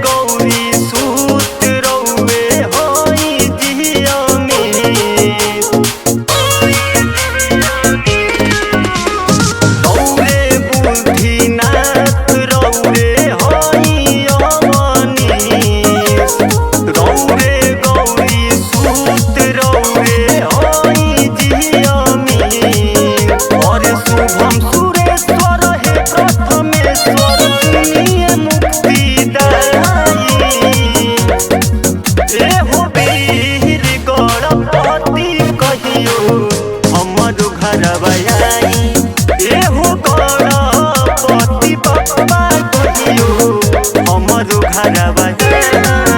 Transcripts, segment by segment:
गौरी सूत रौवे होई जिया में रौवे बुद्धिनाथ रौवे होई अवनीश रौवे गौरी सूत रौवे होई जिया में और शुभम सुरेश्वर हे प्रथमेश्वर सुनिए मुक्तिदायी एहो वीर गणपति कहियो हमर घरवा आई एहो गणपति बप्पा कहियो हमर घरवा आई।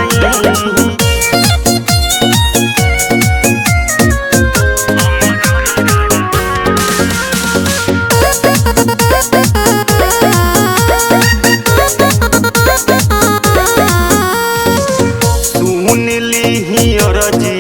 सुन ली रजी